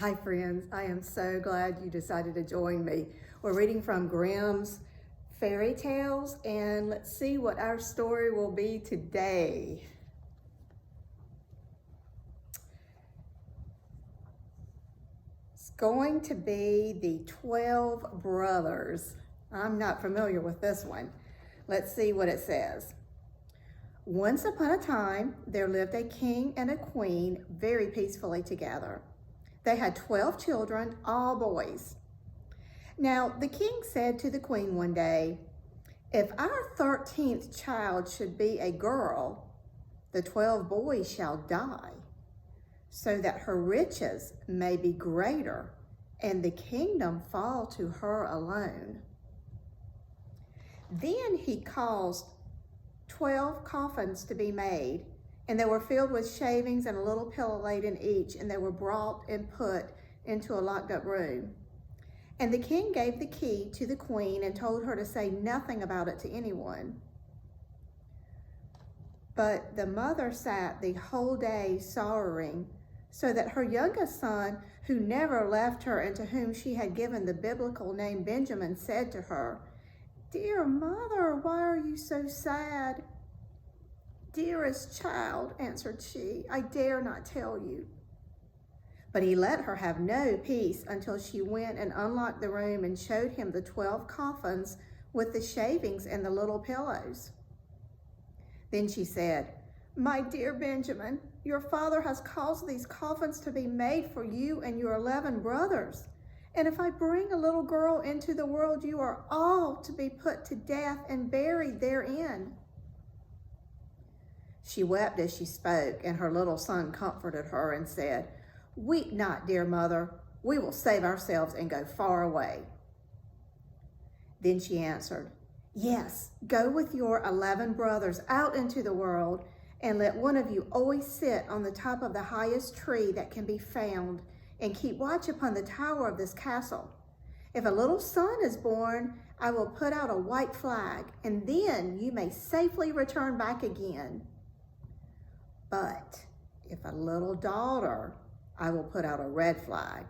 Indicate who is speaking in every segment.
Speaker 1: Hi friends, I am so glad you decided to join me. We're reading from Grimm's Fairy Tales, and let's see what our story will be today. It's going to be the 12 Brothers. I'm not familiar with this one. Let's see what it says. Once upon a time, there lived a king and a queen very peacefully together. They had 12 children, all boys. Now, the king said to the queen one day, "If our 13th child should be a girl, the 12 boys shall die, so that her riches may be greater and the kingdom fall to her alone." Then he caused 12 coffins to be made, and they were filled with shavings and a little pillow laid in each, and they were brought and put into a locked up room. And the king gave the key to the queen and told her to say nothing about it to anyone. But the mother sat the whole day sorrowing, so that her youngest son, who never left her and to whom she had given the biblical name Benjamin, said to her, "Dear mother, why are you so sad?" "Dearest child," answered she, "I dare not tell you." But he let her have no peace until she went and unlocked the room and showed him the 12 coffins with the shavings and the little pillows. Then she said, "My dear Benjamin, your father has caused these coffins to be made for you and your 11 brothers. And if I bring a little girl into the world, you are all to be put to death and buried therein." She wept as she spoke, and her little son comforted her and said, "Weep not, dear mother. We will save ourselves and go far away." Then she answered, "Yes, go with your 11 brothers out into the world, and let one of you always sit on the top of the highest tree that can be found, and keep watch upon the tower of this castle. If a little son is born, I will put out a white flag, and then you may safely return back again. But if a little daughter, I will put out a red flag,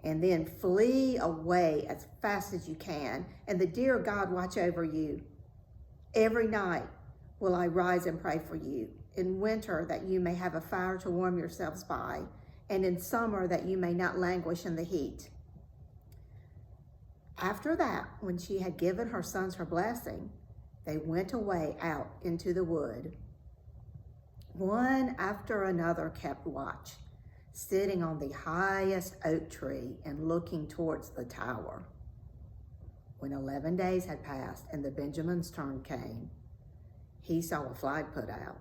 Speaker 1: and then flee away as fast as you can, and the dear God watch over you. Every night will I rise and pray for you, in winter that you may have a fire to warm yourselves by, and in summer that you may not languish in the heat." After that, when she had given her sons her blessing, they went away out into the wood. One after another kept watch, sitting on the highest oak tree and looking towards the tower. When 11 days had passed and the Benjamin's turn came, he saw a flag put out.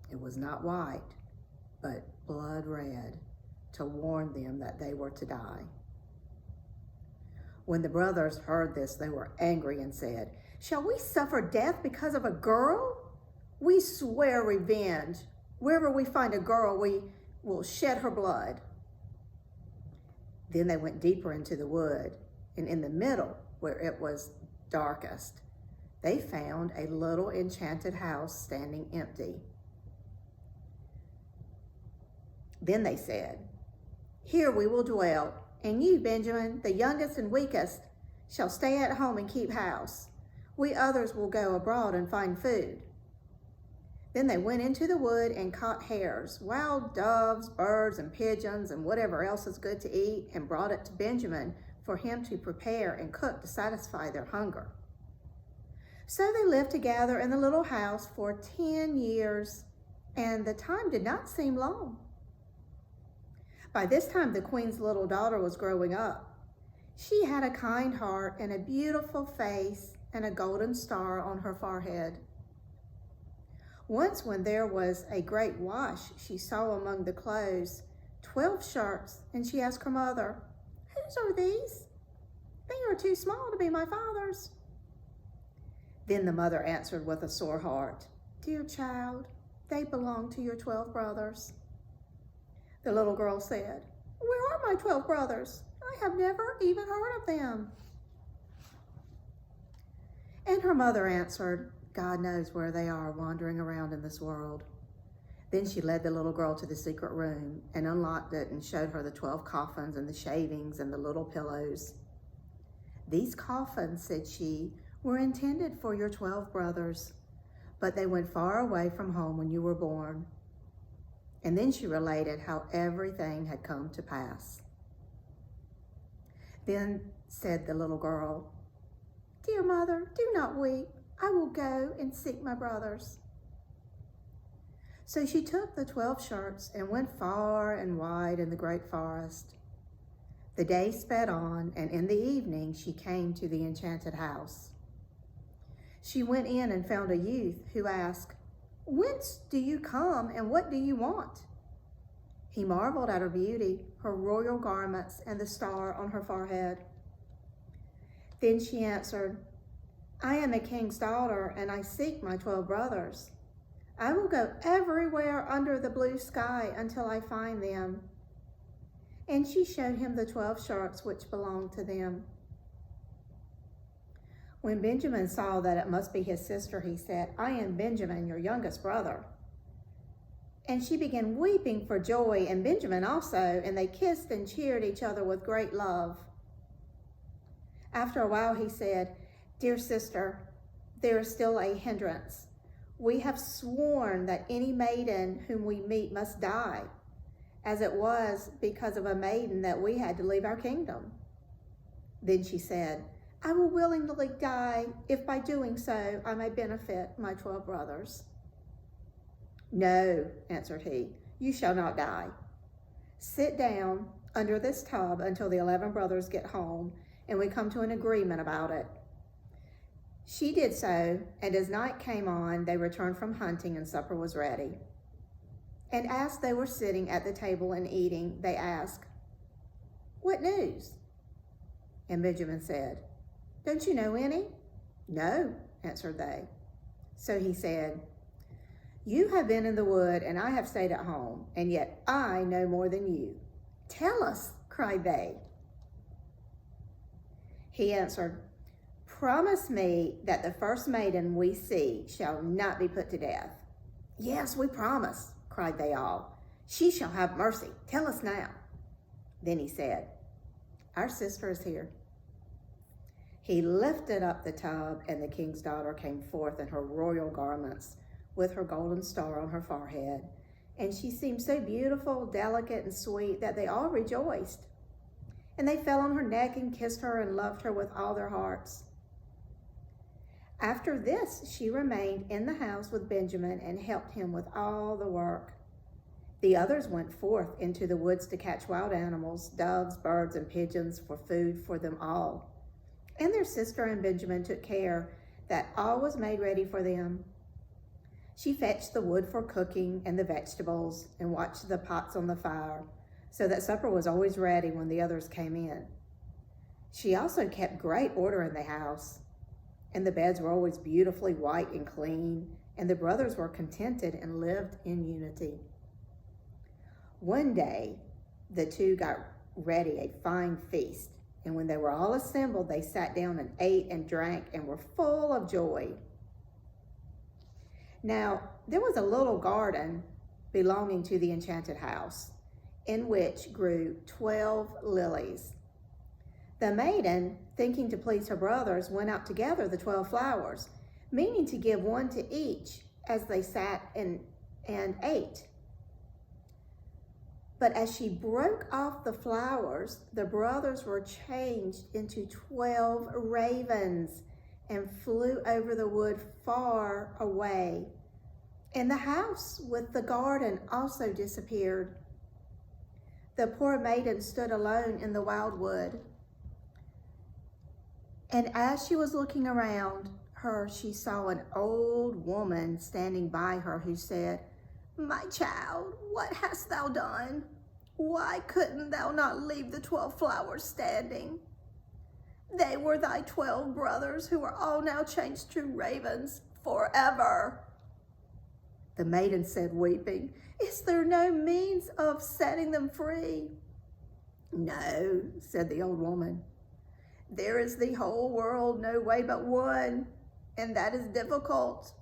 Speaker 1: It was not white, but blood red, to warn them that they were to die. When the brothers heard this, they were angry and said, "Shall we suffer death because of a girl? We swear revenge. Wherever we find a girl, we will shed her blood." Then they went deeper into the wood, and in the middle, where it was darkest, they found a little enchanted house standing empty. Then they said, "Here we will dwell, and you, Benjamin, the youngest and weakest, shall stay at home and keep house. We others will go abroad and find food." Then they went into the wood and caught hares, wild doves, birds, and pigeons, and whatever else is good to eat, and brought it to Benjamin for him to prepare and cook to satisfy their hunger. So they lived together in the little house for 10 years, and the time did not seem long. By this time, the queen's little daughter was growing up. She had a kind heart and a beautiful face and a golden star on her forehead. Once when there was a great wash, she saw among the clothes 12 shirts, and she asked her mother, "Whose are these? They are too small to be my father's." Then the mother answered with a sore heart, "Dear child, they belong to your 12 brothers." The little girl said, "Where are my 12 brothers? I have never even heard of them." And her mother answered, "God knows where they are, wandering around in this world." Then she led the little girl to the secret room and unlocked it and showed her the 12 coffins and the shavings and the little pillows. "These coffins," said she, "were intended for your 12 brothers, but they went far away from home when you were born." And then she related how everything had come to pass. Then said the little girl, "Dear mother, do not weep. I will go and seek my brothers." So she took the 12 shirts and went far and wide in the great forest. The day sped on, and in the evening she came to the enchanted house. She went in and found a youth who asked, "Whence do you come and what do you want?" He marveled at her beauty, her royal garments, and the star on her forehead. Then she answered, "I am a king's daughter, and I seek my 12 brothers. I will go everywhere under the blue sky until I find them." And she showed him the 12 shirts which belonged to them. When Benjamin saw that it must be his sister, he said, "I am Benjamin, your youngest brother." And she began weeping for joy, and Benjamin also, and they kissed and cheered each other with great love. After a while he said, "Dear sister, there is still a hindrance. We have sworn that any maiden whom we meet must die, as it was because of a maiden that we had to leave our kingdom." Then she said, "I will willingly die if by doing so I may benefit my 12 brothers." "No," answered he, "you shall not die. Sit down under this tub until the 11 brothers get home and we come to an agreement about it." She did so, and as night came on, they returned from hunting and supper was ready. And as they were sitting at the table and eating, they asked, "What news?" And Benjamin said, "Don't you know any?" "No," answered they. So he said, "You have been in the wood and I have stayed at home, and yet I know more than you." "Tell us," cried they. He answered, "Promise me that the first maiden we see shall not be put to death." "Yes, we promise," cried they all. "She shall have mercy. Tell us now." Then he said, "Our sister is here." He lifted up the tub, and the king's daughter came forth in her royal garments, with her golden star on her forehead. And she seemed so beautiful, delicate, and sweet that they all rejoiced. And they fell on her neck and kissed her and loved her with all their hearts. After this, she remained in the house with Benjamin and helped him with all the work. The others went forth into the woods to catch wild animals, doves, birds, and pigeons for food for them all. And their sister and Benjamin took care that all was made ready for them. She fetched the wood for cooking and the vegetables and watched the pots on the fire, so that supper was always ready when the others came in. She also kept great order in the house, and the beds were always beautifully white and clean, and the brothers were contented and lived in unity. One day, the two got ready a fine feast, and when they were all assembled, they sat down and ate and drank and were full of joy. Now, there was a little garden belonging to the enchanted house, in which grew 12 lilies. The maiden, thinking to please her brothers, went out to gather the 12 flowers, meaning to give one to each as they sat and ate. But as she broke off the flowers, the brothers were changed into 12 ravens and flew over the wood far away. And the house with the garden also disappeared. The poor maiden stood alone in the wild wood. And as she was looking around her, she saw an old woman standing by her who said, "My child, what hast thou done? Why couldn't thou not leave the 12 flowers standing? They were thy 12 brothers who are all now changed to ravens forever." The maiden said, weeping, "Is there no means of setting them free?" "No," said the old woman. "There is the whole world no way but one, and that is difficult.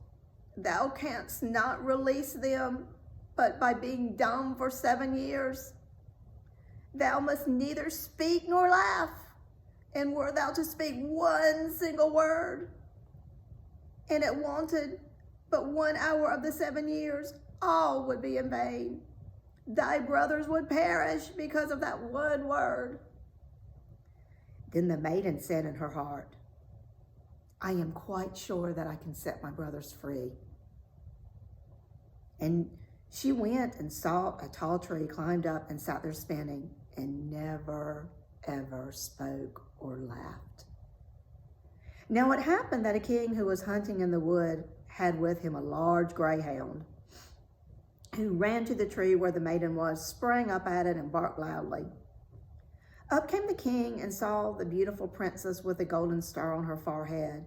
Speaker 1: Thou canst not release them, but by being dumb for 7 years. Thou must neither speak nor laugh, and were thou to speak one single word, and it wanted but 1 hour of the 7 years, all would be in vain. Thy brothers would perish because of that one word. Then the maiden said in her heart, I am quite sure that I can set my brothers free. And she went and saw a tall tree, climbed up and sat there spinning, and never, ever spoke or laughed. Now it happened that a king who was hunting in the wood had with him a large greyhound, who ran to the tree where the maiden was, sprang up at it, and barked loudly. Up came the king and saw the beautiful princess with a golden star on her forehead,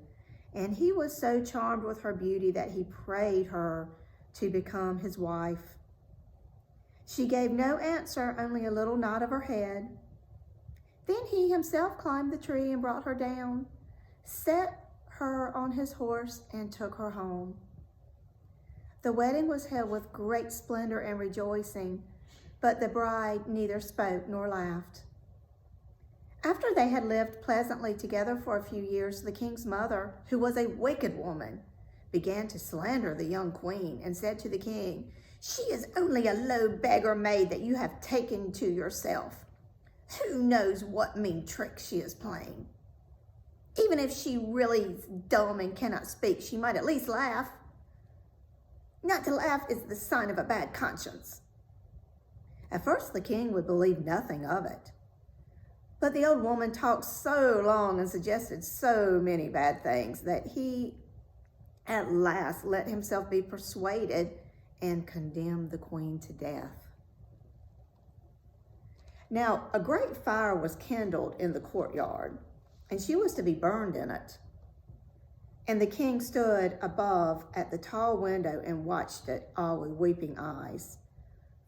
Speaker 1: and he was so charmed with her beauty that he prayed her to become his wife. She gave no answer, only a little nod of her head. Then he himself climbed the tree and brought her down, set her on his horse, and took her home. The wedding was held with great splendor and rejoicing, but the bride neither spoke nor laughed. After they had lived pleasantly together for a few years, the king's mother, who was a wicked woman, began to slander the young queen and said to the king, She is only a low beggar maid that you have taken to yourself. Who knows what mean tricks she is playing? Even if she really is dumb and cannot speak, she might at least laugh. Not to laugh is the sign of a bad conscience. At first the king would believe nothing of it. But the old woman talked so long and suggested so many bad things that he at last let himself be persuaded and condemned the queen to death. Now, a great fire was kindled in the courtyard, and she was to be burned in it. And the king stood above at the tall window and watched it all with weeping eyes,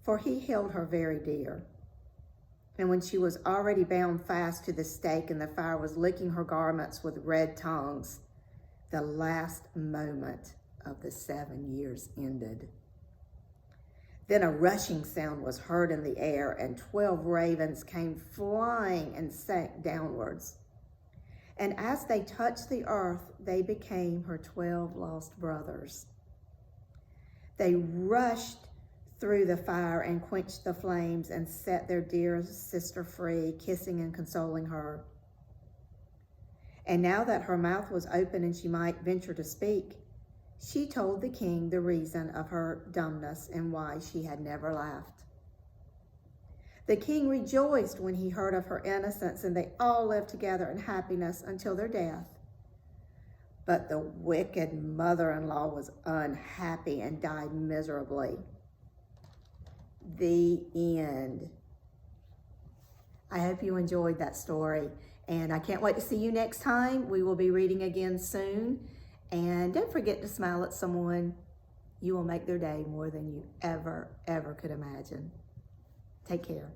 Speaker 1: for he held her very dear. And when she was already bound fast to the stake and the fire was licking her garments with red tongues, the last moment of the 7 years ended. Then a rushing sound was heard in the air, and 12 ravens came flying and sank downwards. And as they touched the earth, they became her 12 lost brothers. They rushed through the fire and quenched the flames and set their dear sister free, kissing and consoling her. And now that her mouth was open and she might venture to speak, she told the king the reason of her dumbness and why she had never laughed. The king rejoiced when he heard of her innocence, and they all lived together in happiness until their death. But the wicked mother-in-law was unhappy and died miserably. The end. I hope you enjoyed that story, and I can't wait to see you next time. We will be reading again soon, and don't forget to smile at someone. You will make their day more than you ever could imagine. Take care.